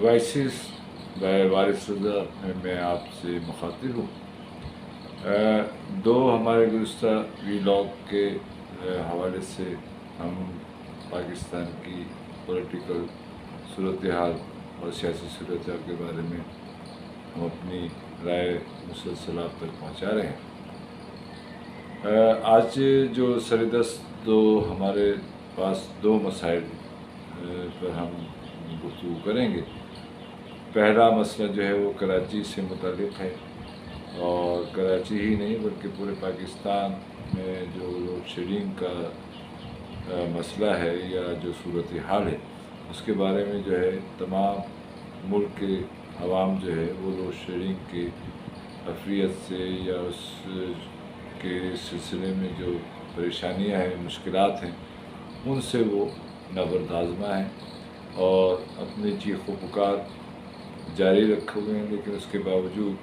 Voices وارث رضا میں آپ سے مخاطب ہوں۔ دو ہمارے گزشتہ ویلاگ کے حوالے سے ہم پاکستان کی پولیٹیکل صورتحال اور سیاسی صورتحال کے بارے میں ہم اپنی رائے مسلسل آپ تک پہنچا رہے ہیں۔ آج جو سردست دو ہمارے پاس دو مسائل پر ہم گفتگو کریں گے۔ پہلا مسئلہ جو ہے وہ کراچی سے متعلق ہے، اور کراچی ہی نہیں بلکہ پورے پاکستان میں جو لوڈ شیڈنگ کا مسئلہ ہے یا جو صورتحال ہے اس کے بارے میں جو ہے تمام ملک کے عوام جو ہے وہ لوڈ شیڈنگ کی افریت سے یا اس کے سلسلے میں جو پریشانیاں ہیں، مشکلات ہیں، ان سے وہ نابردازمہ ہیں اور اپنی چیخ و پکار جاری رکھے ہوئے ہیں۔ لیکن اس کے باوجود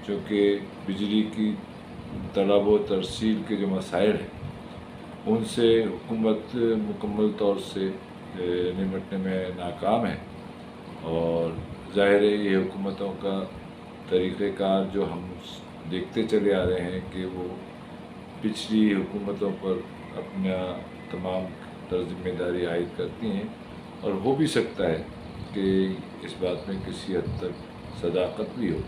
چونکہ بجلی کی طلب و ترسیل کے جو مسائل ہیں ان سے حکومت مکمل طور سے نمٹنے میں ناکام ہے، اور ظاہر ہے یہ حکومتوں کا طریقہ کار جو ہم دیکھتے چلے آ رہے ہیں کہ وہ پچھلی حکومتوں پر اپنا تمام تر ذمہ داری عائد کرتی ہیں، اور ہو بھی سکتا ہے کہ اس بات میں کسی حد تک صداقت بھی ہو،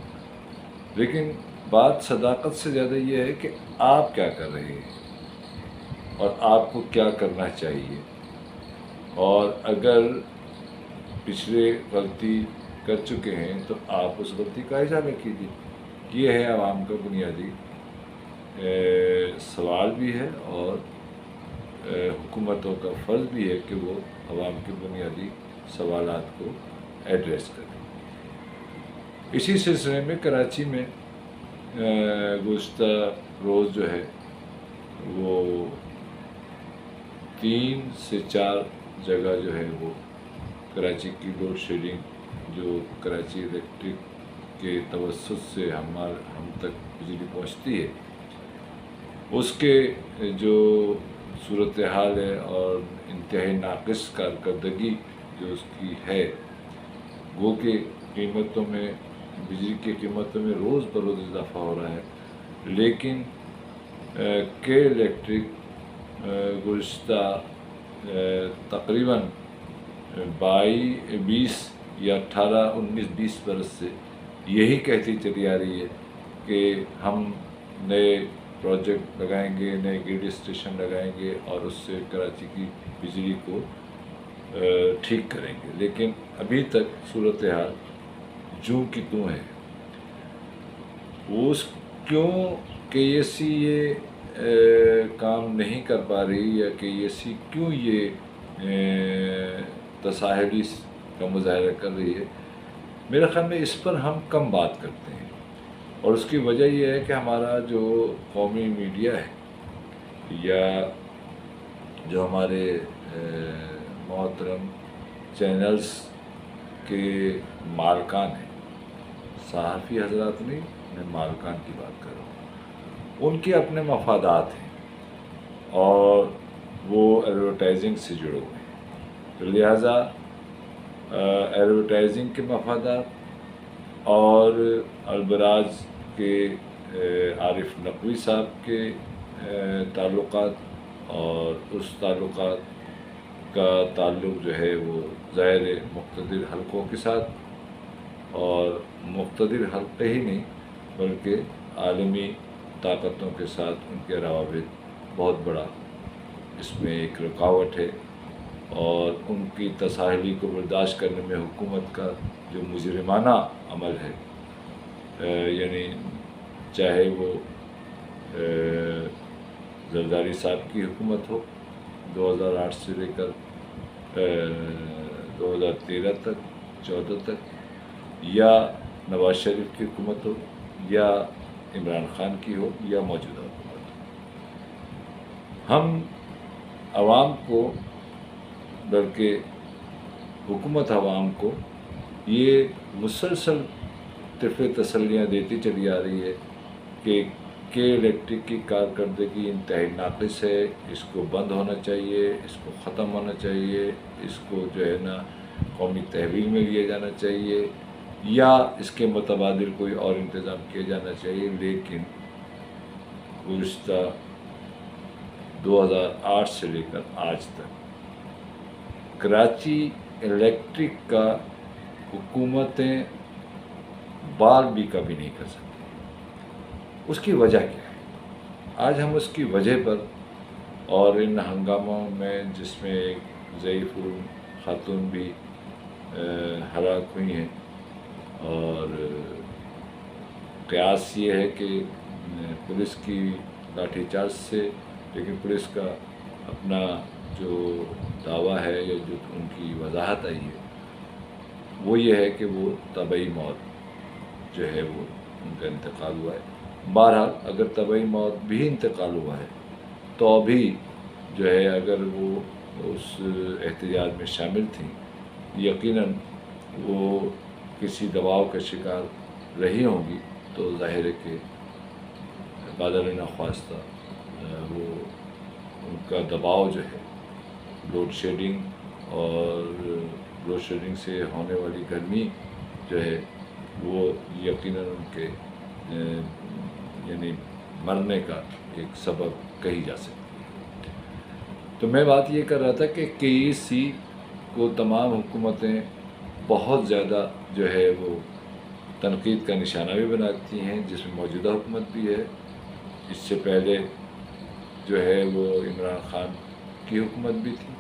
لیکن بات صداقت سے زیادہ یہ ہے کہ آپ کیا کر رہے ہیں اور آپ کو کیا کرنا چاہیے، اور اگر پچھلے غلطی کر چکے ہیں تو آپ اس غلطی کا ازالہ کیجیے۔ یہ ہے عوام کا بنیادی سوال بھی ہے، اور حکومتوں کا فرض بھی ہے کہ وہ عوام کے بنیادی سوالات کو ایڈریس کریں۔ اسی سلسلے میں کراچی میں گزشتہ روز جو ہے وہ 3 سے 4 جگہ جو ہے وہ کراچی کی لوڈ شیڈنگ جو کراچی الیکٹرک کے توسط سے ہم تک بجلی پہنچتی ہے اس کے جو صورتحال ہے اور انتہائی ناقص کارکردگی جو اس کی ہے، وہ کہ قیمتوں میں بجلی کی قیمتوں میں روز بروز اضافہ ہو رہا ہے، لیکن کے الیکٹرک گزشتہ تقریباً 20 یا 19-20 برس سے یہی کہتی چلی آ رہی ہے کہ ہم نئے پروجیکٹ لگائیں گے، نئے گریڈ اسٹیشن لگائیں گے اور اس سے کراچی کی بجلی کو ٹھیک کریں گے، لیکن ابھی تک صورتحال جوں کی توں ہے۔ اس کیوں کے اے سی یہ کام نہیں کر پا رہی، یا کہ اے سی کیوں یہ تساہلی کا مظاہرہ کر رہی ہے، میرے خیال میں اس پر ہم کم بات کرتے ہیں، اور اس کی وجہ یہ ہے کہ ہمارا جو قومی میڈیا ہے یا جو ہمارے محترم چینلز کے مالکان ہیں، صحافی حضرات نہیں، میں مالکان کی بات کر رہا ہوں، ان کے اپنے مفادات ہیں اور وہ ایڈورٹائزنگ سے جڑے ہوئے ہیں، تو لہٰذا ایڈورٹائزنگ کے مفادات اور البراز کے عارف نقوی صاحب کے تعلقات، اور اس تعلقات کا تعلق جو ہے وہ ظاہر مقتدر حلقوں کے ساتھ، اور مقتدر حلقے ہی نہیں بلکہ عالمی طاقتوں کے ساتھ ان کے روابط بہت بڑا اس میں ایک رکاوٹ ہے، اور ان کی تساہلی کو برداشت کرنے میں حکومت کا جو مجرمانہ عمل ہے، یعنی چاہے وہ زرداری صاحب کی حکومت ہو 2008 سے لے کر 2013 تک 14 تک، یا نواز شریف کی حکومت ہو، یا عمران خان کی ہو، یا موجودہ حکومت ہو، ہم عوام کو بلکہ حکومت عوام کو یہ مسلسل طفل تسلیاں دیتی چلی آ رہی ہے کہ الیکٹرک کی کارکردگی انتہائی ناقص ہے، اس کو بند ہونا چاہیے، اس کو ختم ہونا چاہیے، اس کو جو ہے نا قومی تحویل میں لیا جانا چاہیے یا اس کے متبادل کوئی اور انتظام کیا جانا چاہیے، لیکن گزشتہ 2008 سے لے کر آج تک کراچی الیکٹرک کا حکومتیں بال بھی کبھی نہیں کر سکتی۔ اس کی وجہ کیا ہے؟ آج ہم اس کی وجہ پر اور ان ہنگاموں میں جس میں ایک ضعیف خاتون بھی ہلاک ہوئی ہیں، اور قیاس یہ ہے کہ پولیس کی لاٹھی چارج سے، لیکن پولیس کا اپنا جو دعویٰ ہے یا جو ان کی وضاحت آئی ہے وہ یہ ہے کہ وہ طبعی موت جو ہے وہ ان کا انتقال ہوا ہے۔ بہرحال اگر طبعی موت بھی انتقال ہوا ہے تو ابھی جو ہے اگر وہ اس احتجاج میں شامل تھیں، یقیناً وہ کسی دباؤ کا شکار رہی ہوں گی، تو ظاہر ہے کہ بادل نخواستہ وہ ان کا دباؤ جو ہے لوڈ شیڈنگ اور لوڈ شیڈنگ سے ہونے والی گرمی جو ہے وہ یقیناً ان کے یعنی مرنے کا ایک سبب کہی جا سکتی ہے۔ تو میں بات یہ کر رہا تھا کہ KEC کو تمام حکومتیں بہت زیادہ جو ہے وہ تنقید کا نشانہ بھی بناتی ہیں، جس میں موجودہ حکومت بھی ہے، اس سے پہلے جو ہے وہ عمران خان کی حکومت بھی تھی۔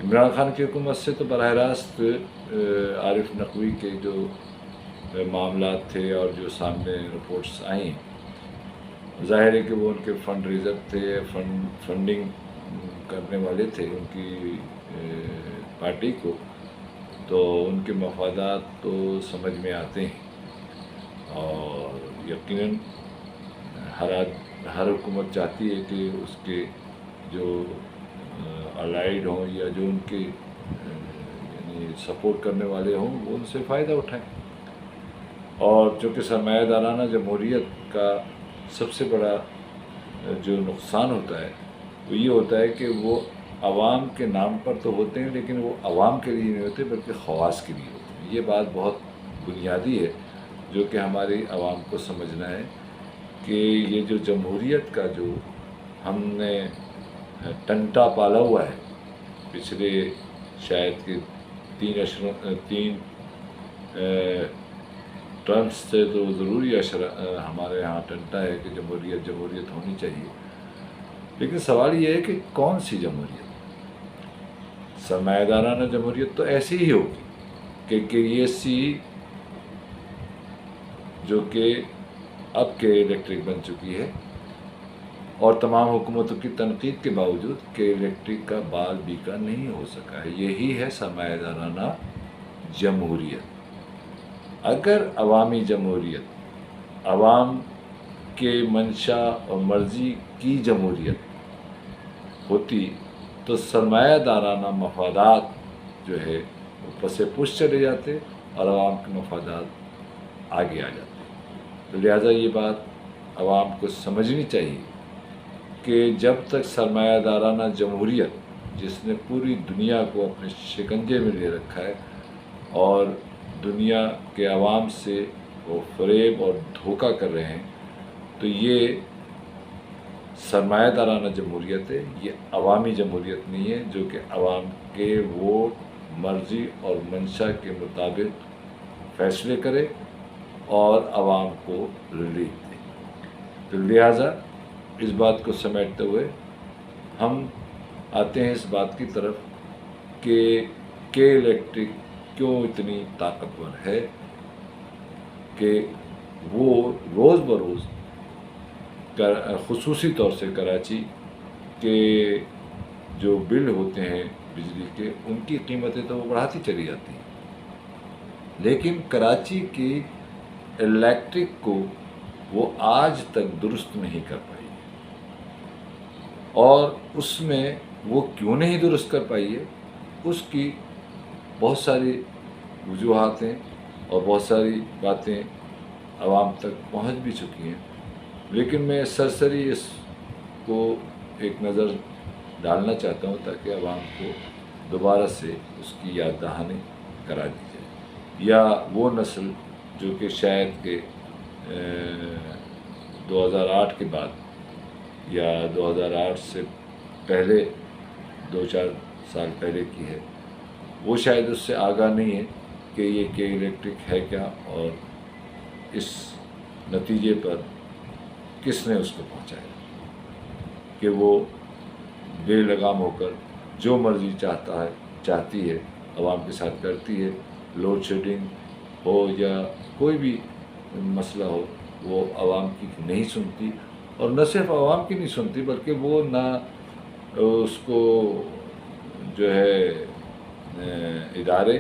عمران خان کی حکومت سے تو براہ راست عارف نقوی کے جو معاملات تھے اور جو سامنے رپورٹس آئیں، ظاہر ہے کہ وہ ان کے فنڈ ریزر تھے، فنڈنگ کرنے والے تھے ان کی پارٹی کو، تو ان کے مفادات تو سمجھ میں آتے ہیں، اور یقیناً ہر حکومت چاہتی ہے کہ اس کے جو الائیڈ ہوں یا جو ان کے یعنی سپورٹ کرنے والے ہوں وہ ان سے فائدہ اٹھائیں۔ اور چونکہ سرمایہ دارانہ جمہوریت کا سب سے بڑا جو نقصان ہوتا ہے وہ یہ ہوتا ہے کہ وہ عوام کے نام پر تو ہوتے ہیں، لیکن وہ عوام کے لیے نہیں ہوتے بلکہ خواص کے لیے ہوتے ہیں۔ یہ بات بہت بنیادی ہے جو کہ ہماری عوام کو سمجھنا ہے کہ یہ جو جمہوریت کا جو ہم نے ٹنٹا پالا ہوا ہے پچھلے شاید کہ تین ٹرمس سے، تو ضروری ہمارے ہاں ٹنٹا ہے کہ جمہوریت ہونی چاہیے، لیکن سوال یہ ہے کہ کون سی جمہوریت؟ سرمایہ دارانہ جمہوریت تو ایسی ہی ہوگی کہ KEC جو کہ اب کے الیکٹرک بن چکی ہے، اور تمام حکومتوں کی تنقید کے باوجود کہ الیکٹرک کا بال بیکا نہیں ہو سکا ہے۔ یہی ہے سرمایہ دارانہ جمہوریت۔ اگر عوامی جمہوریت، عوام کے منشا اور مرضی کی جمہوریت ہوتی تو سرمایہ دارانہ مفادات جو ہے وہ پس پش چلے جاتے اور عوام کے مفادات آگے آ جاتے۔ تو لہٰذا یہ بات عوام کو سمجھنی چاہیے کہ جب تک سرمایہ دارانہ جمہوریت جس نے پوری دنیا کو اپنے شکنجے میں لے رکھا ہے اور دنیا کے عوام سے وہ فریب اور دھوکہ کر رہے ہیں، تو یہ سرمایہ دارانہ جمہوریت ہے، یہ عوامی جمہوریت نہیں ہے جو کہ عوام کے ووٹ، مرضی اور منشا کے مطابق فیصلے کرے اور عوام کو ریلیف دے۔ تو لہٰذا اس بات کو سمیٹتے ہوئے ہم آتے ہیں اس بات کی طرف کہ الیکٹرک کیوں اتنی طاقتور ہے کہ وہ روز بروز خصوصی طور سے کراچی کے جو بل ہوتے ہیں بجلی کے، ان کی قیمتیں تو وہ بڑھاتی چلی جاتی ہیں، لیکن کراچی کی الیکٹرک کو وہ آج تک درست نہیں کر پائی، اور اس میں وہ کیوں نہیں درست کر پائی ہے اس کی بہت ساری وجوہات ہیں اور بہت ساری باتیں عوام تک پہنچ بھی چکی ہیں، لیکن میں سرسری اس کو ایک نظر ڈالنا چاہتا ہوں تاکہ عوام کو دوبارہ سے اس کی یاد دہانی کرا دی جائے، یا وہ نسل جو کہ شاید کہ 2008 کے بعد یا 2008 سے پہلے 2-4 سال پہلے کی ہے، وہ شاید اس سے آگاہ نہیں ہے کہ یہ کے الیکٹرک ہے کیا، اور اس نتیجے پر کس نے اس کو پہنچایا کہ وہ بے لگام ہو کر جو مرضی چاہتی ہے عوام کے ساتھ کرتی ہے۔ لوڈ شیڈنگ ہو یا کوئی بھی مسئلہ ہو، وہ عوام کی نہیں سنتی، اور نہ صرف عوام کی نہیں سنتی بلکہ وہ نہ اس کو جو ہے ادارے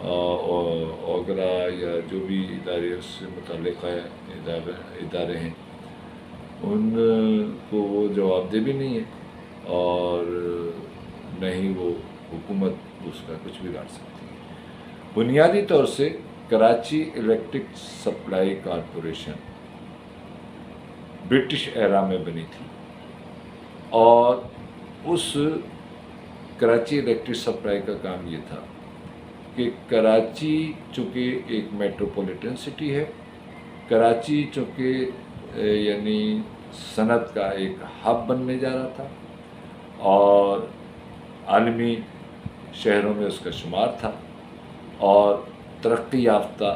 اوگرا یا جو بھی ادارے اس سے متعلق ادارے ہیں، ان کو وہ جواب دہ بھی نہیں ہے، اور نہ ہی وہ حکومت اس کا کچھ بگاڑ سکتی ہے۔ بنیادی طور سے Karachi electric supply corporation British era میں بنی تھی، اور اس کراچی الیکٹرک سپلائی کا کام یہ تھا کہ کراچی چونکہ ایک میٹروپولیٹن سٹی ہے، کراچی چونکہ یعنی صنعت کا ایک ہب بننے جا رہا تھا اور عالمی شہروں میں اس کا شمار تھا، اور ترقی یافتہ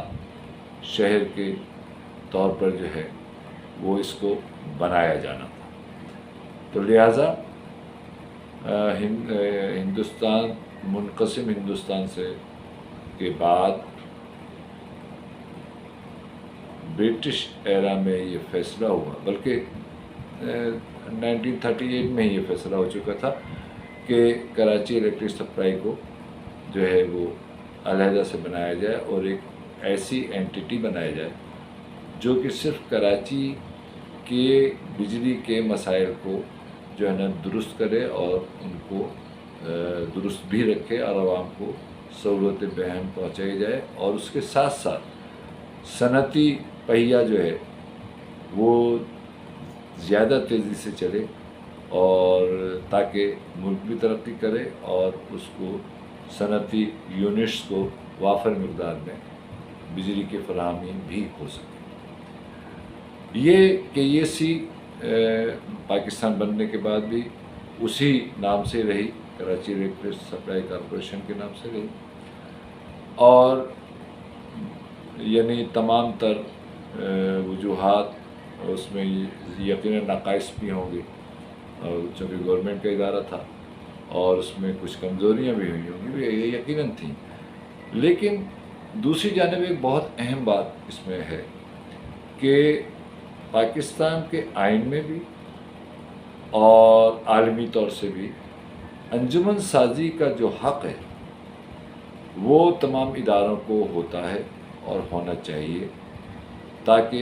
شہر کے طور پر جو ہے وہ اس کو بنایا جانا تھا۔ تو لہٰذا ہندوستان منقسم ہندوستان سے کے بعد برٹش ایرا میں یہ فیصلہ ہوا، بلکہ 1938 میں یہ فیصلہ ہو چکا تھا کہ کراچی الیکٹرک سپلائی کو جو ہے وہ علیحدہ سے بنایا جائے اور ایک ایسی اینٹیٹی بنایا جائے جو کہ صرف کراچی کے بجلی کے مسائل کو جو ہے نا درست کرے اور ان کو درست بھی رکھے اور عوام کو سہولت بہم پہنچائی جائے، اور اس کے ساتھ ساتھ صنعتی پہیہ جو ہے وہ زیادہ تیزی سے چلے، اور تاکہ ملک بھی ترقی کرے اور اس کو صنعتی یونٹس کو وافر مقدار میں بجلی کی فراہمی بھی ہو سکے۔ یہ کہ یہ سی پاکستان بننے کے بعد بھی اسی نام سے رہی، کراچی الیکٹرک سپلائی کارپوریشن کے نام سے رہی، اور یعنی تمام تر وجوہات اس میں یقیناً نقائص بھی ہوں گے، چونکہ گورنمنٹ کا ادارہ تھا اور اس میں کچھ کمزوریاں بھی ہوئی ہوں گی، یہ یقیناً تھیں، لیکن دوسری جانب ایک بہت اہم بات اس میں ہے کہ پاکستان کے آئین میں بھی اور عالمی طور سے بھی انجمن سازی کا جو حق ہے وہ تمام اداروں کو ہوتا ہے اور ہونا چاہیے، تاکہ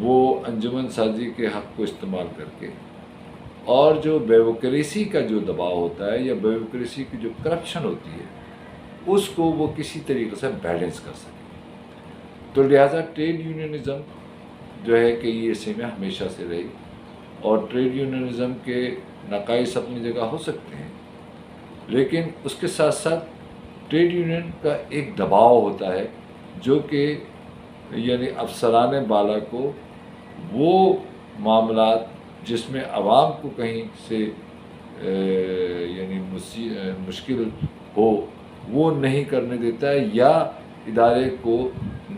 وہ انجمن سازی کے حق کو استعمال کر کے اور جو بیوروکریسی کا جو دباؤ ہوتا ہے یا بیوروکریسی کی جو کرپشن ہوتی ہے اس کو وہ کسی طریقے سے بیلنس کر سکے۔ تو لہٰذا ٹریڈ یونینزم جو ہے کہ یہ اسی میں ہمیشہ سے رہی، اور ٹریڈ یونینزم کے نقائص اپنی جگہ ہو سکتے ہیں، لیکن اس کے ساتھ ساتھ ٹریڈ یونین کا ایک دباؤ ہوتا ہے جو کہ یعنی افسران بالا کو وہ معاملات جس میں عوام کو کہیں سے یعنی مشکل ہو وہ نہیں کرنے دیتا ہے، یا ادارے کو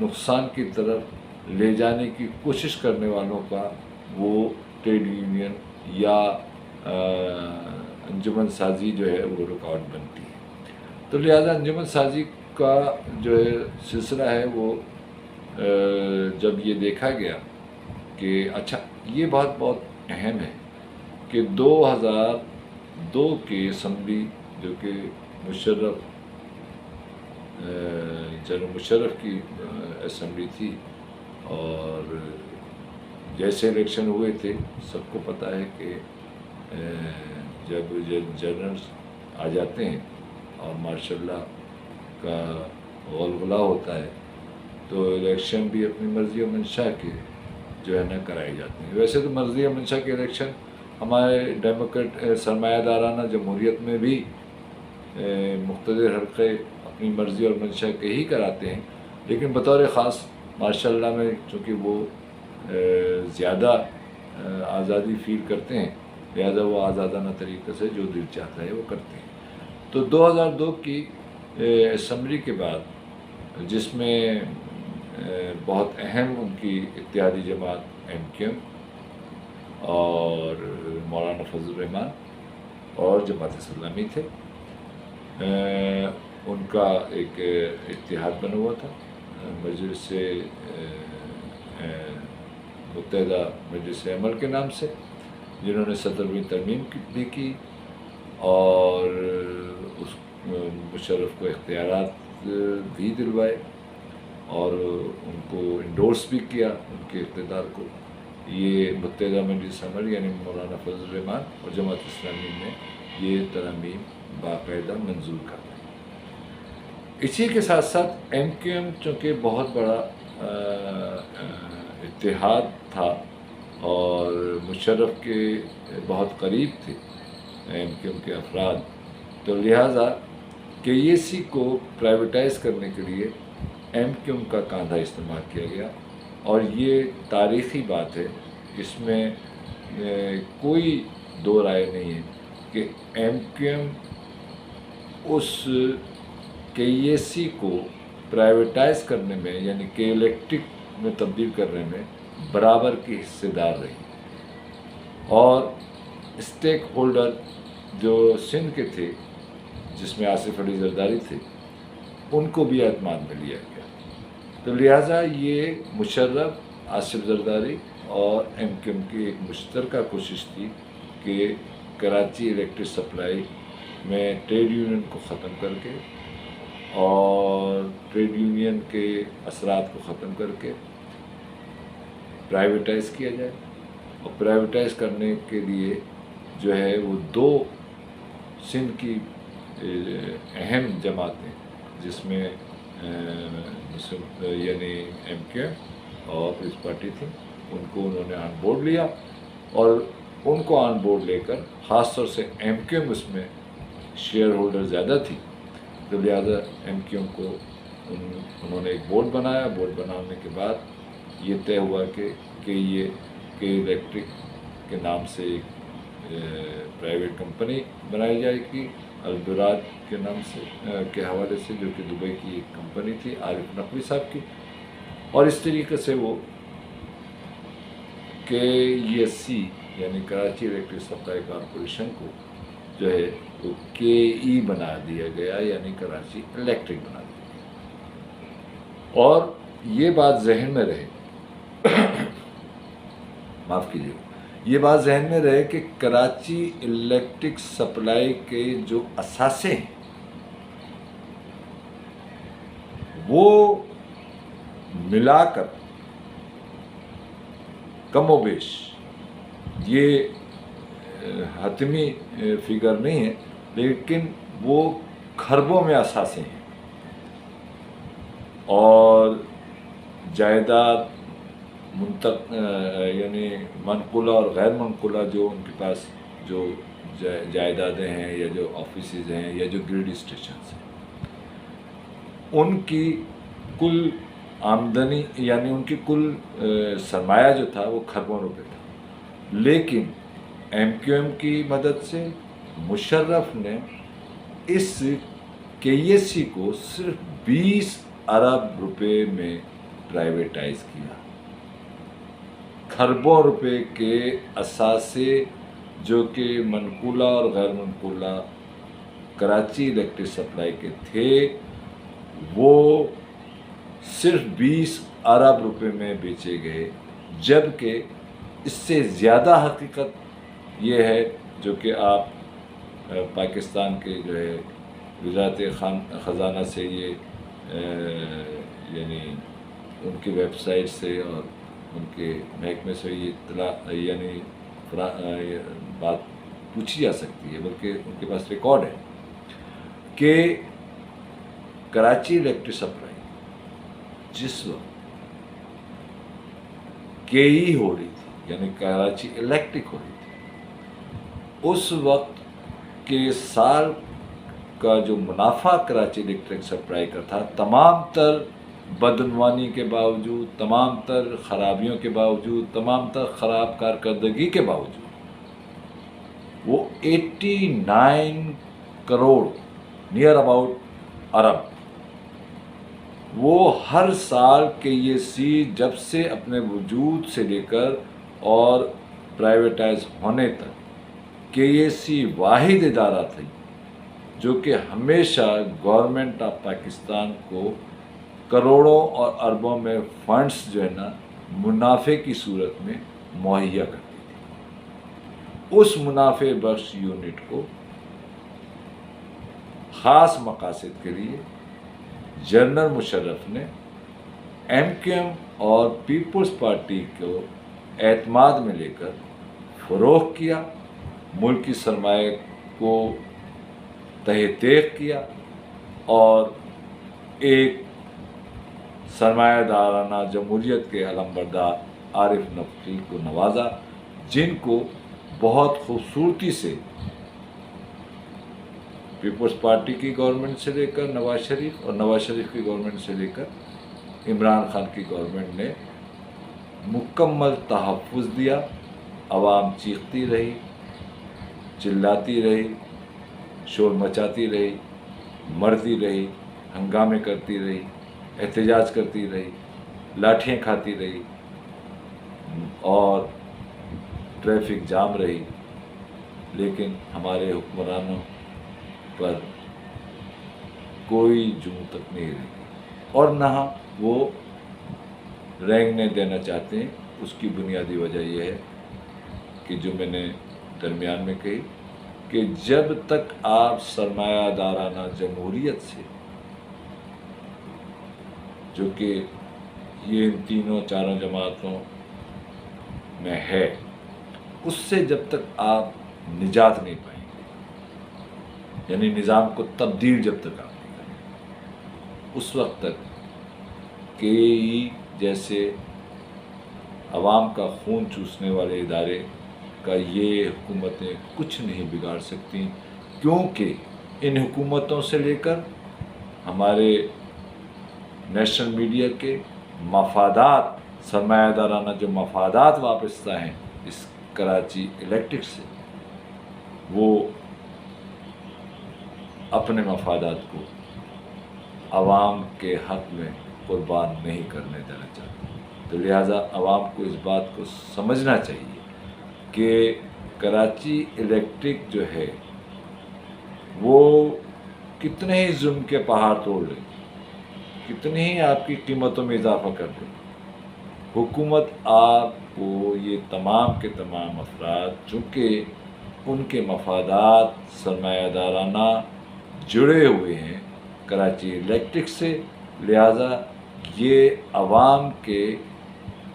نقصان کی طرف لے جانے کی کوشش کرنے والوں کا وہ ٹریڈ یونین یا انجمن سازی جو ہے وہ رکاوٹ بنتی ہے۔ تو لہذا انجمن سازی کا جو ہے سلسلہ ہے وہ جب یہ دیکھا گیا کہ اچھا یہ بہت اہم ہے کہ 2002 کی اسمبلی جو کہ جنرل مشرف کی اسمبلی تھی، اور جیسے الیکشن ہوئے تھے سب کو پتہ ہے کہ جب جنرلز آ جاتے ہیں اور ماشاء اللہ کا غلغلہ ہوتا ہے تو الیکشن بھی اپنی مرضی و منشا کے جو ہے نا کرائی جاتی ہیں۔ ویسے تو مرضی و منشا کے الیکشن ہمارے ڈیموکریٹ سرمایہ دارانہ جمہوریت میں بھی مقتدر حلقے اپنی مرضی اور منشا کے ہی کراتے ہیں، لیکن بطور خاص ماشاء اللہ میں چونکہ وہ زیادہ آزادی فیل کرتے ہیں، لہذا وہ آزادانہ طریقے سے جو دل چاہتا ہے وہ کرتے ہیں۔ تو 2002 کی اسمبلی کے بعد، جس میں بہت اہم ان کی اتحادی جماعت MQM اور مولانا فضل الرحمان اور جماعت اسلامی تھے، ان کا ایک اتحاد بنا ہوا تھا مجلس متحدہ مجلس عمل کے نام سے، جنہوں نے 17ویں ترمیم بھی کی اور اس مشرف کو اختیارات بھی دلوائے اور ان کو انڈورس بھی کیا ان کے اقتدار کو۔ یہ متحدہ مجلس عمل یعنی مولانا فضل الرحمان اور جماعت اسلامی نے یہ ترامیم باقاعدہ منظور کر دی۔ اسی کے ساتھ ساتھ MQM چونکہ بہت بڑا اتحاد تھا اور مشرف کے بہت قریب تھے MQM کے افراد، تو لہٰذا KEC کو پرائیویٹائز کرنے کے لیے MQM کا کاندھا استعمال کیا گیا، اور یہ تاریخی بات ہے، اس میں کوئی دو رائے نہیں ہے کہ MQM اس KEC کو پرائیویٹائز کرنے میں یعنی کہ الیکٹرک میں تبدیل کرنے میں برابر کی حصے دار رہی، اور اسٹیک ہولڈر جو سندھ کے تھے جس میں آصف علی زرداری تھے، ان کو بھی اعتماد میں لیا گیا۔ تو لہٰذا یہ مشرف، آصف زرداری اور MQM کی ایک مشترکہ کوشش تھی کہ کراچی الیکٹرک سپلائی میں ٹریڈ یونین کو ختم کر کے اور ٹریڈ یونین کے اثرات کو ختم کر کے پرائیویٹائز کیا جائے، اور پرائیویٹائز کرنے کے لیے جو ہے وہ دو سندھ کی اہم جماعتیں، جس میں یعنی MQM اور پیپلز پارٹی تھی، ان کو انہوں نے آن بورڈ لیا، اور ان کو آن بورڈ لے کر خاص طور سے MQM اس میں شیئر ہولڈر زیادہ تھی، تو لہٰذا MQM کو انہوں نے ایک بورڈ بنایا۔ بورڈ بنانے کے بعد یہ طے ہوا کہ یہ الیکٹرک کے نام سے ایک پرائیویٹ کمپنی بنائی جائے گی البراج کے نام سے کے حوالے سے، جو کہ دبئی کی ایک کمپنی تھی عارف نقوی صاحب کی، اور اس طریقے سے وہ KESC یعنی کراچی الیکٹرک سپلائی کارپوریشن کو جو ہے وہ KE بنا دیا گیا، یعنی کراچی الیکٹرک بنا دیا گیا۔ اور یہ بات ذہن میں رہے معاف کیجیے، یہ بات ذہن میں رہے کہ کراچی الیکٹرک سپلائی کے جو اثاثے ہیں وہ ملا کر کم و بیش، یہ حتمی فگر نہیں ہے، لیکن وہ کھربوں میں اثاثے ہیں، اور جائیداد یعنی منقولہ اور غیر منقولہ جو ان کے پاس جو جائیدادیں ہیں یا جو آفیسز ہیں یا جو گریڈ اسٹیشنز ہیں، ان کی کل آمدنی یعنی ان کی کل سرمایہ جو تھا وہ کھربوں روپے تھا، لیکن MQM کی مدد سے مشرف نے اس KEC کو صرف 20 ارب روپے میں پرائیویٹائز کیا۔ کھربوں روپے کے اثاثے جو کہ منقولہ اور غیر منقولہ کراچی الیکٹرک سپلائی کے تھے، وہ صرف 20 ارب روپے میں بیچے گئے، جبکہ اس سے زیادہ حقیقت یہ ہے جو کہ آپ پاکستان کے جو ہے وزارت خزانہ سے یہ یعنی ان کی ویب سائٹ سے اور ان کے محکمے سے یہ اطلاع یعنی بات پوچھی جا سکتی ہے، بلکہ ان کے پاس ریکارڈ ہے کہ کراچی الیکٹرک سپلائی جس وقت KE ہو رہی تھی یعنی کراچی الیکٹرک ہو رہی تھی، اس وقت کے سال کا جو منافع کراچی الیکٹرک سپلائی کا تھا، تمام تر بدعنوانی کے باوجود، تمام تر خرابیوں کے باوجود، تمام تر خراب کارکردگی کے باوجود، وہ 89 کروڑ نیئر اباؤٹ ارب، وہ ہر سال کے یہ سی جب سے اپنے وجود سے لے کر اور پرائیویٹائز ہونے تک کے یہ سی واحد ادارہ تھی جو کہ ہمیشہ گورنمنٹ آف پاکستان کو کروڑوں اور اربوں میں فنڈز جو ہے نا منافع کی صورت میں مہیا کرتی تھی۔ اس منافع بخش یونٹ کو خاص مقاصد کے لیے جنرل مشرف نے ایم کیو ایم اور پیپلز پارٹی کو اعتماد میں لے کر فروغ کیا، ملکی سرمایہ کو تہ تیغ کیا اور ایک سرمایہ دارانہ جمہوریت کے علمبردار عارف نفقی کو نوازا، جن کو بہت خوبصورتی سے پیپلز پارٹی کی گورنمنٹ سے لے کر نواز شریف اور نواز شریف کی گورنمنٹ سے لے کر عمران خان کی گورنمنٹ نے مکمل تحفظ دیا۔ عوام چیختی رہی، چلاتی رہی، شور مچاتی رہی، مرتی رہی، ہنگامے کرتی رہی، احتجاج کرتی رہی، لاٹھیاں کھاتی رہی اور ٹریفک جام رہی، لیکن ہمارے حکمرانوں پر کوئی جوں تک نہیں رہی، اور نہ وہ رینگنے دینا چاہتے ہیں۔ اس کی بنیادی وجہ یہ ہے کہ جو میں نے درمیان میں کہی کہ جب تک آپ سرمایہ دارانہ جمہوریت سے، جو کہ یہ ان تینوں چاروں جماعتوں میں ہے، اس سے جب تک آپ نجات نہیں پائیں گے، یعنی نظام کو تبدیل جب تک آپ نہیں کریں گے، اس وقت تک کے ای جیسے عوام کا خون چوسنے والے ادارے کا یہ حکومتیں کچھ نہیں بگاڑ سکتی، کیونکہ ان حکومتوں سے لے کر ہمارے نیشنل میڈیا کے مفادات، سرمایہ دارانہ جو مفادات وابستہ ہیں اس کراچی الیکٹرک سے، وہ اپنے مفادات کو عوام کے حق میں قربان نہیں کرنے دینا چاہتے۔ تو لہٰذا عوام کو اس بات کو سمجھنا چاہیے کہ کراچی الیکٹرک جو ہے وہ کتنے ہی ظلم کے پہاڑ توڑ لے، کتنی ہی آپ کی قیمتوں میں اضافہ کر دے، حکومت آپ کو یہ تمام کے تمام افراد چونکہ ان کے مفادات سرمایہ دارانہ جڑے ہوئے ہیں کراچی الیکٹرک سے، لہٰذا یہ عوام کے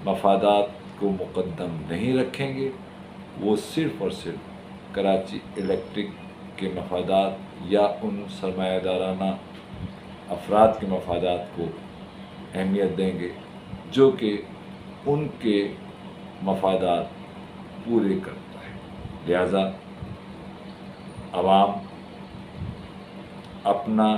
مفادات کو مقدم نہیں رکھیں گے، وہ صرف اور صرف کراچی الیکٹرک کے مفادات یا ان سرمایہ دارانہ افراد کے مفادات کو اہمیت دیں گے جو کہ ان کے مفادات پورے کرتا ہے۔ لہذا عوام اپنا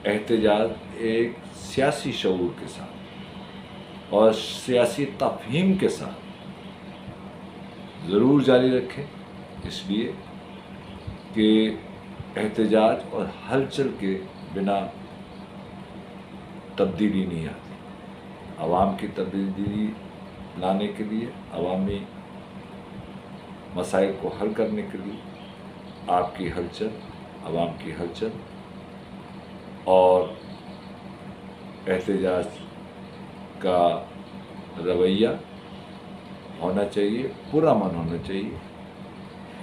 احتجاج ایک سیاسی شعور کے ساتھ اور سیاسی تفہیم کے ساتھ ضرور جاری رکھیں، اس لیے کہ احتجاج اور ہلچل کے بنا تبدیلی نہیں آتی۔ عوام کی تبدیلی لانے کے لیے، عوامی مسائل کو حل کرنے کے لیے آپ کی ہلچل، عوام کی ہلچل اور احتجاج کا رویہ ہونا چاہیے، پرامن ہونا چاہیے،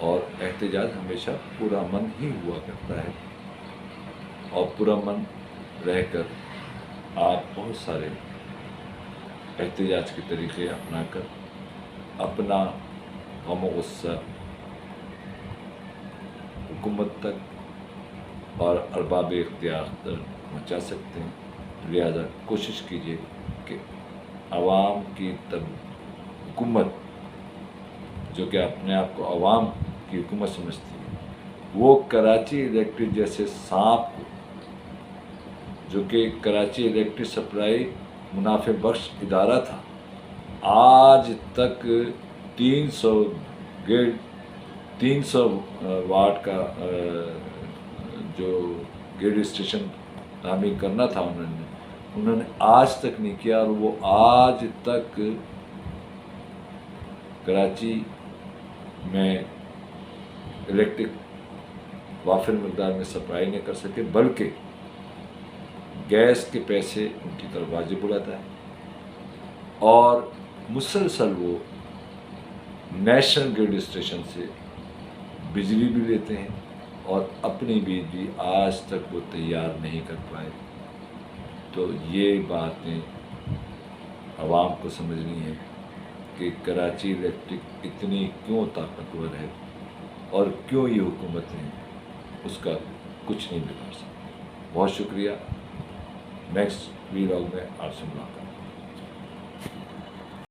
اور احتجاج ہمیشہ پرامن ہی ہوا کرتا ہے، اور پرامن رہ کر آپ بہت سارے احتجاج کے طریقے اپنا کر اپنا غم و غصہ حکومت تک اور ارباب اختیار تک پہنچا سکتے ہیں۔ لہذا کوشش کیجیے کہ عوام کی حکومت، جو کہ اپنے آپ کو عوام کی حکومت سمجھتی ہے، وہ کراچی الیکٹرک جیسے سانپ کو، جو کہ کراچی الیکٹرک سپلائی منافع بخش ادارہ تھا، آج تک 300 واٹ کا جو گریڈ اسٹیشن تعمیر کرنا تھا انہوں نے آج تک نہیں کیا، اور وہ آج تک کراچی میں الیکٹرک وافر مقدار میں سپلائی نہیں کر سکے، بلکہ گیس کے پیسے ان کی طرف واجب اڑاتا ہے، اور مسلسل وہ نیشنل گریڈ اسٹیشن سے بجلی بھی لیتے ہیں، اور اپنی بجلی آج تک وہ تیار نہیں کر پائے۔ تو یہ باتیں عوام کو سمجھنی ہے کہ کراچی الیکٹرک اتنی کیوں طاقتور ہے، اور کیوں یہ حکومتیں اس کا کچھ نہیں بگاڑ سکتی۔ بہت شکریہ، نیکسٹ ویلاگ میں آپ سے ملاقات۔